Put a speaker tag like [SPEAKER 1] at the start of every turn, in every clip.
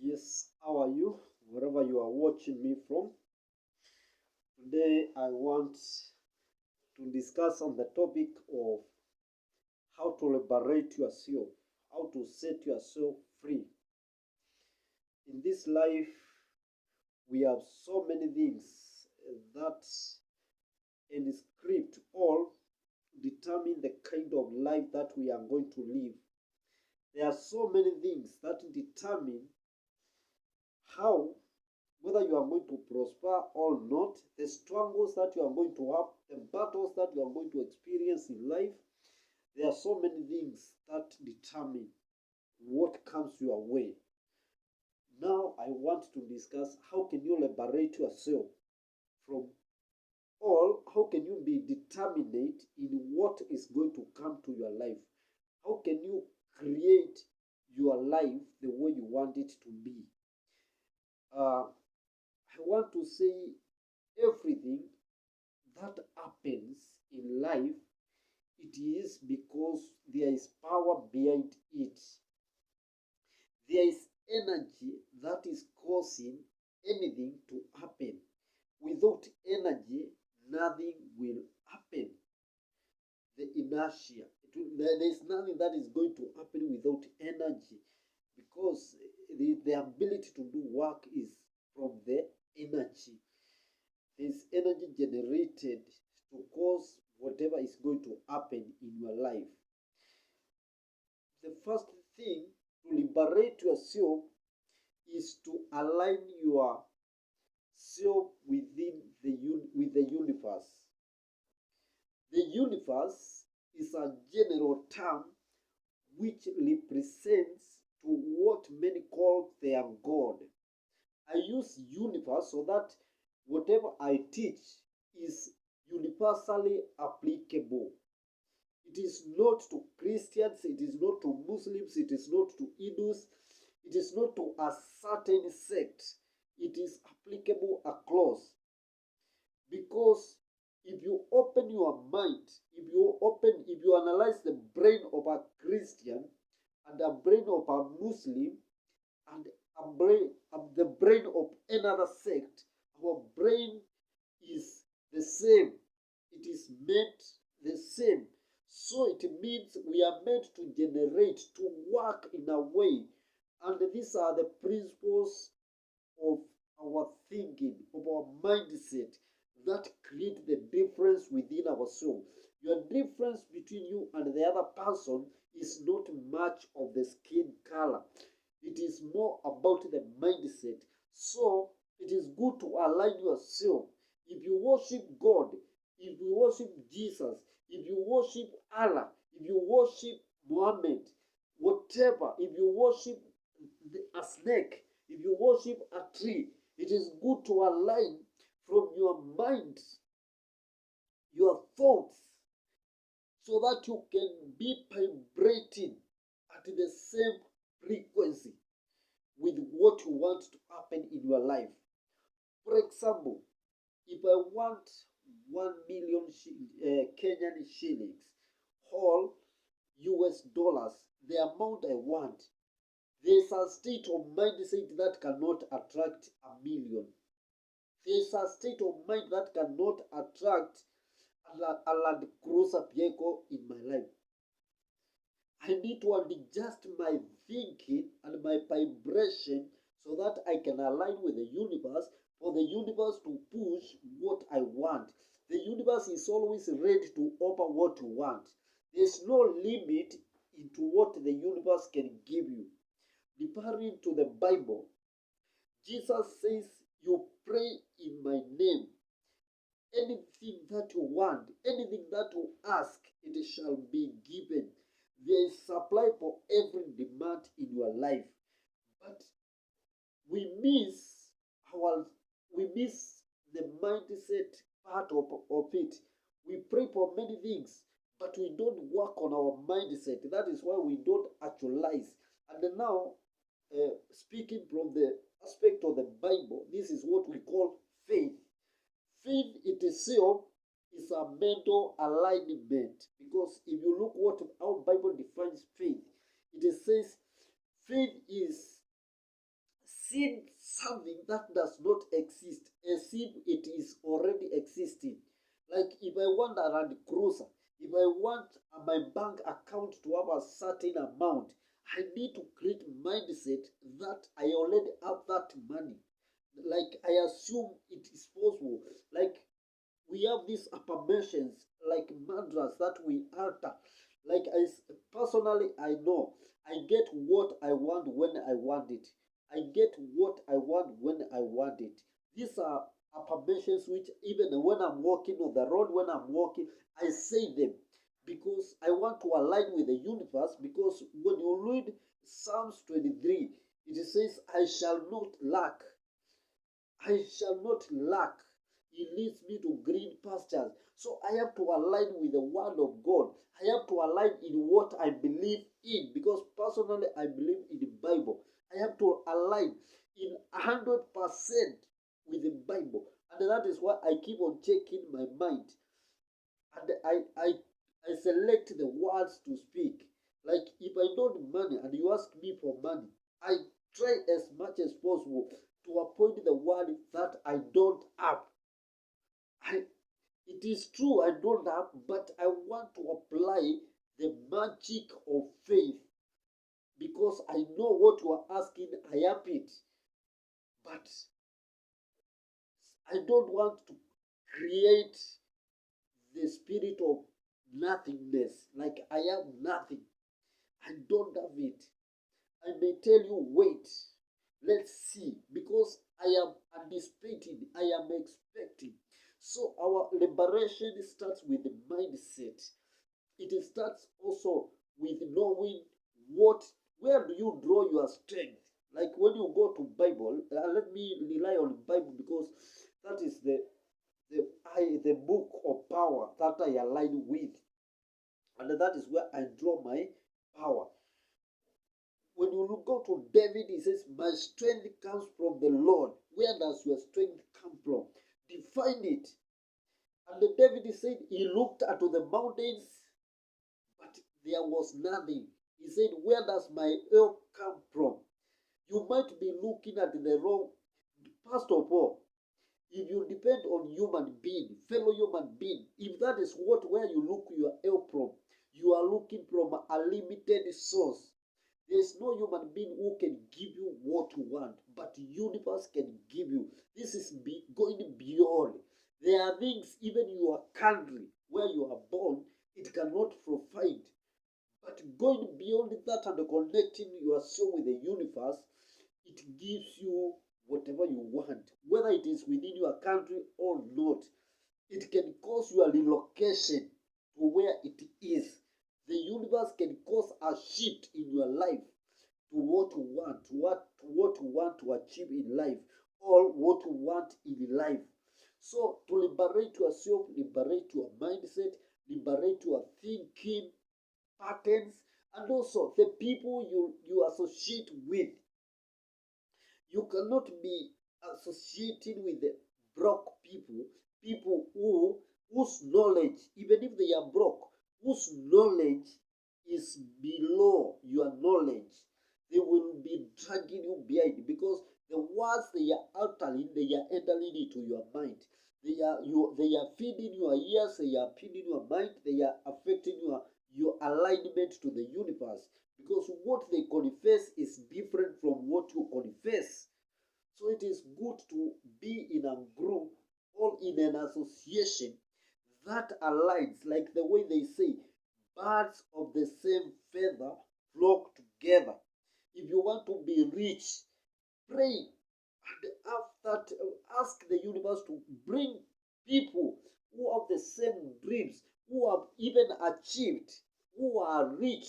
[SPEAKER 1] Yes, how are you? Wherever you are watching me from. Today I want to discuss on the topic of how to liberate yourself, how to set yourself free. In this life, we have so many things that inscript or determine the kind of life that we are going to live. There are so many things that determine how whether you are going to prosper or not, the struggles that you are going to have, the battles that you are going to experience in life. There are so many things that determine what comes your way. Now I want to discuss how can you liberate yourself from all, how can you be determined in what is going to come to your life? How can you create your life the way you want it to be? I want to say everything that happens in life, it is because there is power behind it. There is energy that is causing anything to happen. Without energy, nothing will happen. The inertia. There is nothing that is going to happen without energy, because the ability to do work is from the energy. There is energy generated to cause whatever is going to happen in your life. The first thing to liberate yourself is to align yourself within with the universe. The universe is a general term which represents to what many call their God. I use universe so that whatever I teach is universally applicable. It is not to Christians, it is not to Muslims, it is not to Hindus, it is not to a certain sect. It is applicable across. Because if you open your mind, if you analyze the brain of a Christian and the brain of a Muslim and the brain of another sect, our brain is the same. It is made the same. So it means we are meant to generate, to work in a way. And these are the principles of our thinking, of our mindset, that create the difference within ourselves. Your difference between you and the other person is not much of the skin color. It is more about the mindset. So it is good to align yourself. If you worship God, if you worship Jesus, if you worship Allah, if you worship Muhammad, whatever, if you worship a snake, if you worship a tree, it is good to align from your mind, your thoughts, so that you can be vibrating at the same frequency with what you want to happen in your life. For example, if I want 1 million Kenyan shillings, or US dollars, the amount I want, there's a state of mindset that cannot attract a million. There's a state of mind that cannot attract a Land Cruiser vehicle in my life. I need to adjust my thinking and my vibration so that I can align with the universe, for the universe to push what I want. The universe is always ready to offer what you want. There's no limit into what the universe can give you. Referring to the Bible, Jesus says, you pray in my name. Anything that you want, anything that you ask, it shall be given. There is supply for every demand in your life. But we miss the mindset part of it. We pray for many things, but we don't work on our mindset. That is why we don't actualize. And now, speaking from the aspect of the Bible, this is what we call faith. Faith itself is a mental alignment, because if you look how Bible defines faith, it says faith is seeing something that does not exist as if it is already existing. Like if I want a Land Cruiser, if I want my bank account to have a certain amount, I need to create mindset that I already have that money. Like I assume it is possible. Like we have these affirmations, like mantras that we utter. Like personally, I know I get what I want when I want it. I get what I want when I want it. These are affirmations which even when I'm walking on the road, when I'm walking, I say them because I want to align with the universe. Because when you read Psalms 23, it says, I shall not lack. I shall not lack. He leads me to green pastures. So I have to align with the word of God. I have to align in what I believe in, because personally I believe in the Bible. I have to align in 100% with the Bible. And that is why I keep on checking my mind. And I select the words to speak. Like if I don't money and you ask me for money, I try as much as possible to appoint the word that I don't have. It is true I don't have, but I want to apply the magic of faith, because I know what you are asking, I have it. But I don't want to create the spirit of nothingness, like I have nothing. I don't have it. I may tell you, wait, let's see, because I am anticipating, I am expecting. So our liberation starts with the mindset. It starts also with knowing where do you draw your strength. Like when you go to Bible, let me rely on Bible, because that is the book of power that I align with, and that is where I draw my power. When you go to David, he says, my strength comes from the Lord. Where does your strength come from? Define it. And David said he looked unto the mountains, but there was nothing. He said, where does my help come from? You might be looking at the wrong. First of all, if you depend on human being, fellow human being, if that is where you look your help from, you are looking from a limited source. There is no human being who can give you what you want, but the universe can give you. This is going beyond. There are things even your country where you are born, it cannot provide. But going beyond that and connecting yourself with the universe, it gives you whatever you want, whether it is within your country or not. It can cause your relocation to where it is. The universe can cause a shift in your life to what you want, what you want to achieve in life, or what you want in life. So to liberate yourself, liberate your mindset, liberate your thinking patterns, and also the people you associate with. You cannot be associating with the broke people whose knowledge, even if they are broke, whose knowledge is below your knowledge. They will be dragging you behind, because the words they are uttering, they are entering into your mind. They are feeding your ears, they are feeding your mind, they are affecting your alignment to the universe, because what they confess is different from what you confess. So it is good to be in a group or in an association that aligns, like the way they say, birds of the same feather flock together. If you want to be rich, pray and ask the universe to bring people who have the same dreams, who have even achieved, who are rich,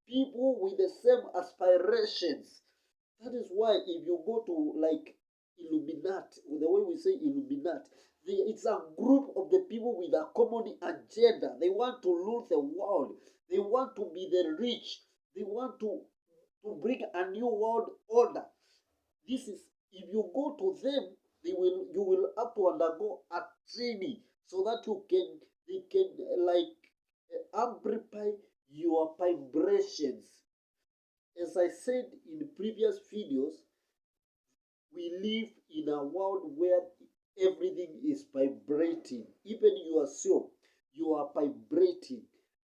[SPEAKER 1] people with the same aspirations. That is why if you go to like Illuminati, the way we say Illuminati, it's a group of the people with a common agenda. They want to rule the world. They want to be the rich. They want to bring a new world order. This is, if you go to them, you will have to undergo a training so that they can amplify your vibrations. As I said in previous videos, We live in a world where everything is vibrating. Even yourself, you are vibrating.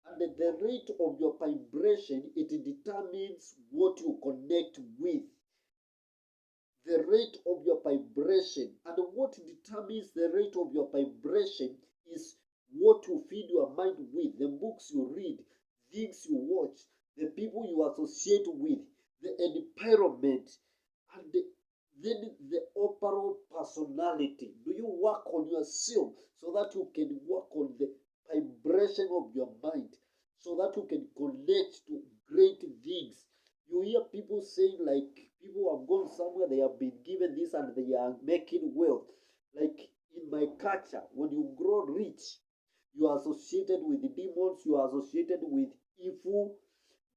[SPEAKER 1] And the rate of your vibration, it determines what you connect with. The rate of your vibration. And what determines the rate of your vibration is what you feed your mind with, the books you read, things you watch, the people you associate with, the environment, and then the overall personality. Do you work on yourself so that you can work on the vibration of your mind, so that you can connect to great things? You hear people saying, like, people have gone somewhere, they have been given this and they are making wealth. Like in my culture, when you grow rich, you are associated with the demons, you are associated with evil.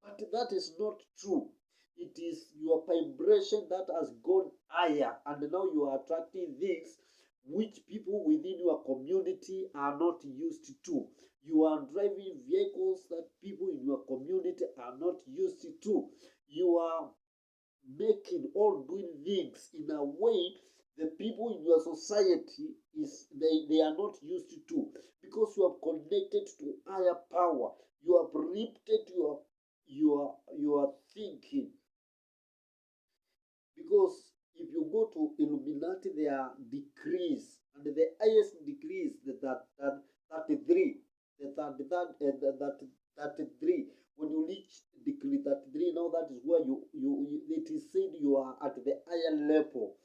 [SPEAKER 1] But that is not true. It is your vibration that has gone higher, and now you are attracting things which people within your community are not used to. You are driving vehicles that people in your community are not used to. You are making or doing things in a way the people in your society they are not used to, because you have connected to higher power. You have lifted your thinking. Because if you go to Illuminati, there are degrees, and the highest degree is that 33, the 33. When you reach degree 33, now that is where it is said you are at the higher level,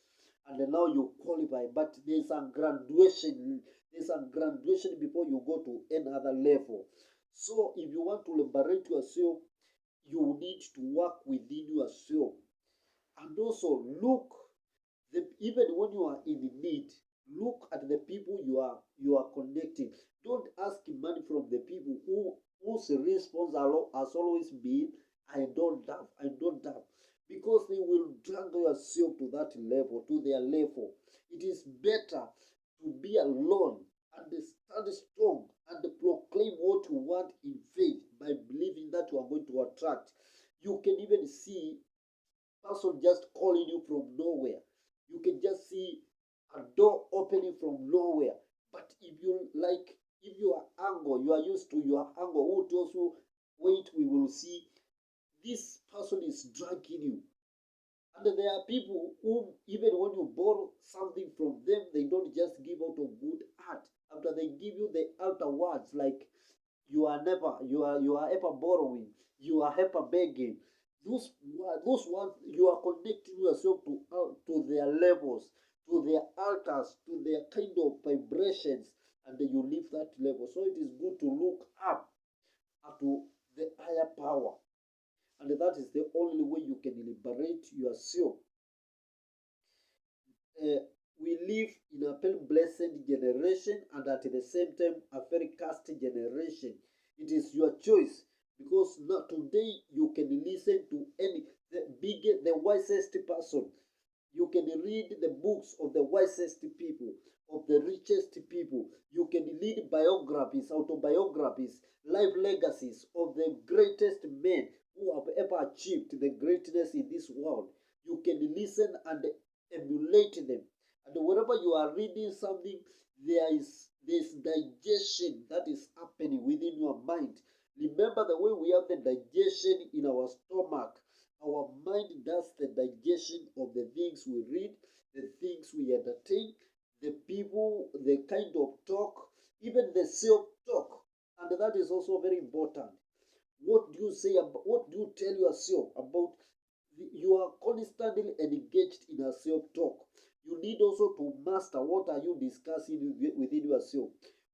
[SPEAKER 1] and now you qualify. But there's a graduation. There's a graduation before you go to another level. So if you want to liberate yourself, you need to work within yourself. And also look, even when you are in need, look at the people you are connecting. Don't ask money from the people whose response has always been, I don't have, because they will drag yourself to that level, to their level. It is better to be alone and stand strong and proclaim what you want in faith, by believing that you are going to attract. You can even see person just calling you from nowhere. You can just see a door opening from nowhere. But if you are anger, you are used to your anger, who tells you, wait, we will see, this person is dragging you. And there are people who, even when you borrow something from them, they don't just give out of good heart. After they give you the outer words, like, you are ever borrowing, you are ever begging. Those ones, you are connecting yourself to their levels, to their altars, to their kind of vibrations, and then you leave that level. So it is good to look up to the higher power, and that is the only way you can liberate yourself. We live in a very blessed generation, and at the same time a very cursed generation. It is your choice, because now today you can listen to the wisest person. You can read the books of the wisest people, of the richest people. You can read biographies, autobiographies, life legacies of the greatest men who have ever achieved the greatness in this world. You can listen and emulate them. And whenever you are reading something, there's digestion that is happening within your mind. Remember, the way we have the digestion in our stomach, our mind does the digestion of the things we read, the things we entertain, the people, the kind of talk, even the self-talk. And that is also very important. What do you say about, what do you tell yourself about? You are constantly engaged in a self-talk. You need also to master, what are you discussing within yourself?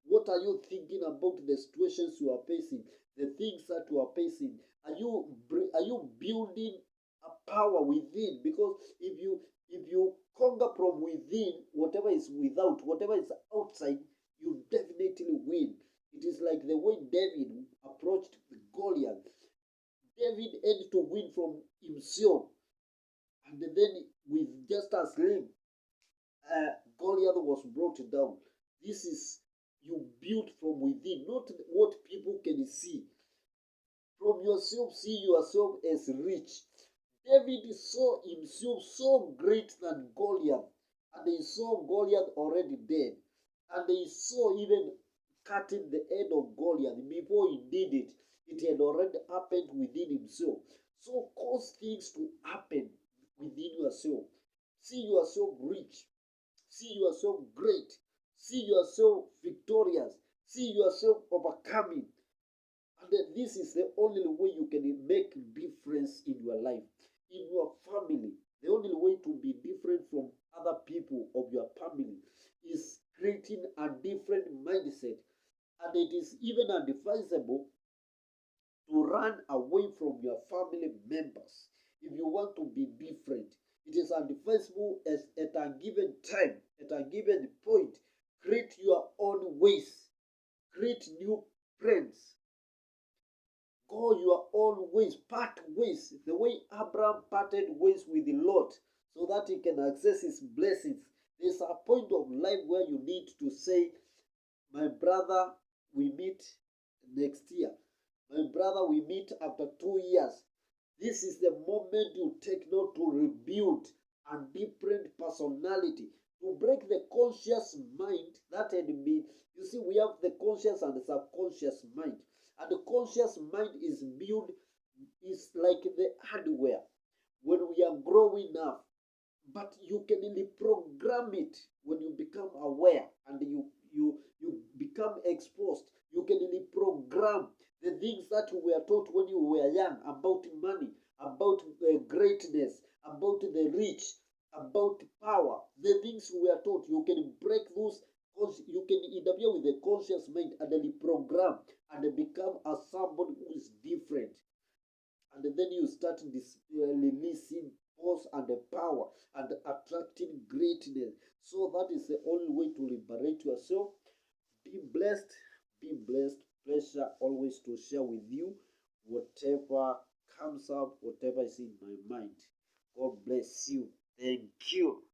[SPEAKER 1] What are you thinking about the situations you are facing, the things that you are facing? Are you building a power within? Because if you conquer from within, whatever is without, whatever is outside, you definitely win. It is like the way David approached Goliath. David had to win from himself, and then with just a sling, Goliath was brought down. This is, you build from within, not what people can see. From yourself, see yourself as rich. David saw himself so great than Goliath, and he saw Goliath already dead, and he saw even cutting the head of Goliath. Before he did it, it had already happened within himself. So cause things to happen within yourself. See yourself rich. See yourself great. See yourself victorious. See yourself overcoming. And then this is the only way you can make difference in your life, in your family. The only way to be different from other people of your family is creating a different mindset. And it is even advisable to run away from your family members if you want to be different. It is advisable as at a given time, at a given point, create your own ways, create new friends, go your own ways, part ways, the way Abraham parted ways with the Lord so that he can access his blessings. There's a point of life where you need to say, my brother, we meet next year. My brother, we meet after 2 years. This is the moment you take note to rebuild a different personality, to break the conscious mind that had been. You see, we have the conscious and the subconscious mind. And the conscious mind is built, is like the hardware when we are growing up. But you can reprogram it when you become aware and you become exposed. You can reprogram the things that you were taught when you were young about money, about greatness, about the rich, about power. The things you were taught, you can break those. You can interfere with the conscious mind and reprogram and become a somebody who is different. And then you start releasing force and the power and attracting greatness. So that is the only way to liberate yourself. Be blessed. Be blessed. Pleasure always to share with you whatever comes up, whatever is in my mind. God bless you. Thank you.